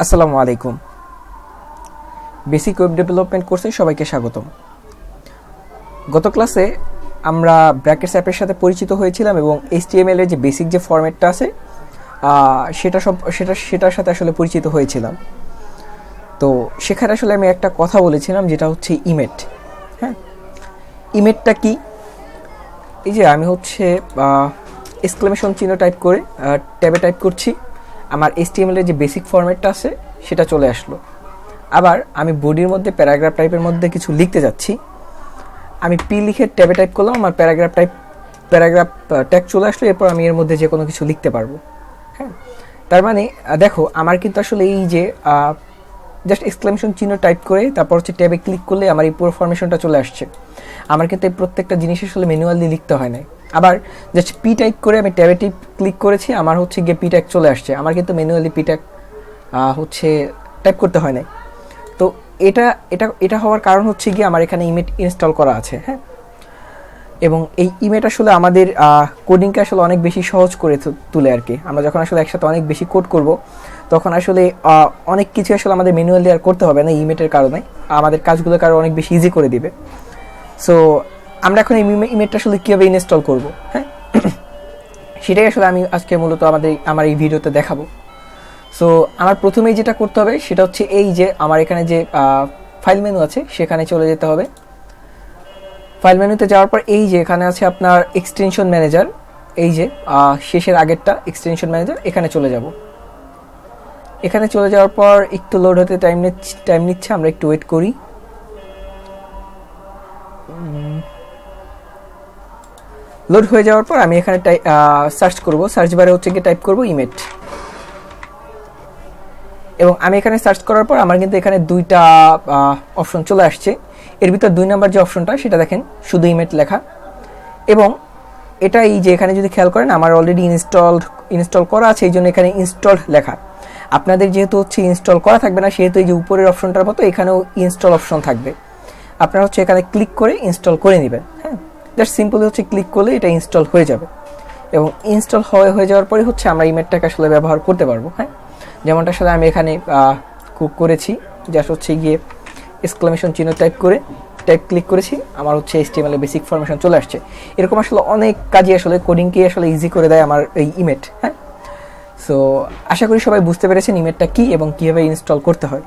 আসসালামু আলাইকুম। Basic web development কোর্সে সবাইকে স্বাগতম। গত ক্লাসে আমরা ব্র্যাকেটস অ্যাপের সাথে পরিচিত হয়েছিলাম এবং HTML এর যে বেসিক যে ফরম্যাটটা আছে সেটার সাথে আসলে পরিচিত হয়েছিলাম। তো সেখানে আসলে আমি একটা কথা বলেছিলাম, যেটা হচ্ছে ইমেট। হ্যাঁ, ইমেটটা কি? এই যে আমি এক্সক্লেমেশন চিহ্ন টাইপ করে ট্যাবে টাইপ করছি, আমার HTML এর যে বেসিক ফরম্যাটটা আছে সেটা চলে আসলো। আবার আমি বডির মধ্যে প্যারাগ্রাফ টাইপের মধ্যে কিছু লিখতে যাচ্ছি, আমি পি লিখে ট্যাবে টাইপ করলাম, আমার প্যারাগ্রাফ ট্যাগ চলে আসলো। এরপর আমি এর মধ্যে যে কোনো কিছু লিখতে পারবো। হ্যাঁ, তার মানে দেখো, আমার কিন্তু আসলে এই যে জাস্ট এক্সক্লেমেশন চিহ্ন টাইপ করে তারপর হচ্ছে ট্যাবে ক্লিক করলে আমার এই পুরো ফরমেশনটা চলে আসছে। আমার কিন্তু এই প্রত্যেকটা জিনিস আসলে ম্যানুয়ালি লিখতে হয় না। আবার জাস্ট পি টাইপ করে আমি ট্যাবে ক্লিক করেছি, আমার হচ্ছে গিয়ে পি ট্যাগ চলে আসছে। আমার কিন্তু ম্যানুয়ালি পি ট্যাগ টাইপ করতে হয় না। তো এটা এটা এটা হওয়ার কারণ হচ্ছে গিয়ে আমার এখানে ইমেট ইনস্টল করা আছে। হ্যাঁ, এবং এই ইমেট আসলে আমাদের কোডিংকে আসলে অনেক বেশি সহজ করে তুলে আর কি। আমরা যখন আসলে একসাথে অনেক বেশি কোড করব, তখন আসলে অনেক কিছু আসলে আমাদের ম্যানুয়ালি আর করতে হবে না। ইমেটের কারণে আমাদের কাজগুলোকে আরও অনেক বেশি ইজি করে দিবে। সো আমরা এখন এই ইমেটটা আসলে কীভাবে ইনস্টল করব, হ্যাঁ, সেটাই আসলে আমি আজকে মূলত আমার এই ভিডিওতে দেখাবো। সো আমার প্রথমেই যেটা করতে হবে সেটা হচ্ছে এই যে আমার এখানে যে ফাইল মেনু আছে সেখানে চলে যেতে হবে। ফাইল মেনুতে যাওয়ার পর এই যে এখানে আছে আপনার এক্সটেনশন ম্যানেজার, এই যে শেষের আগেরটা এক্সটেনশন ম্যানেজার, এখানে চলে যাব। এখানে চলে যাওয়ার পর একটু লোড হতে টাইম নিচ্ছে, আমরা একটু ওয়েট করি। লোড হয়ে যাওয়ার পর আমি এখানে সার্চ করব, সার্চ বারে হচ্ছে গিয়ে টাইপ করব ইমেট। এবং আমি এখানে সার্চ করার পর আমার কিন্তু এখানে দুইটা অপশন চলে আসছে। এর ভিতর 2 নাম্বার যে অপশনটা সেটা দেখেন, শুধু ইমেট লেখা। এবং এটা এই যে এখানে যদি খেয়াল করেন, আমার অলরেডি ইনস্টল করা আছে, এই জন্য এখানে ইনস্টলড লেখা। আপনাদের যেহেতু হচ্ছে ইনস্টল করা থাকবে না, সেহেতু এই যে উপরের অপশনটার মতো এখানেও ইনস্টল অপশন থাকবে। আপনারা হচ্ছে এখানে ক্লিক করে ইনস্টল করে নেবেন। হ্যাঁ, জাস্ট সিম্পলি হচ্ছে ক্লিক করলে এটা ইনস্টল হয়ে যাবে। এবং ইনস্টল হয়ে যাওয়ার পরে হচ্ছে আমরা ইমেটটাকে আসলে ব্যবহার করতে পারবো। হ্যাঁ, যেমনটা আসলে আমি এখানে করেছি, জাস্ট হচ্ছে গিয়ে এক্সক্লেমেশন চিহ্ন টাইপ ক্লিক করেছি, আমার হচ্ছে HTML এর বেসিক ফরমেশন চলে আসছে। এরকম আসলে অনেক কাজই আসলে কোডিংকে আসলে ইজি করে দেয় আমার এই ইমেট। হ্যাঁ, সো আশা করি সবাই বুঝতে পেরেছেন ইমেটটা কি এবং কীভাবে ইনস্টল করতে হয়।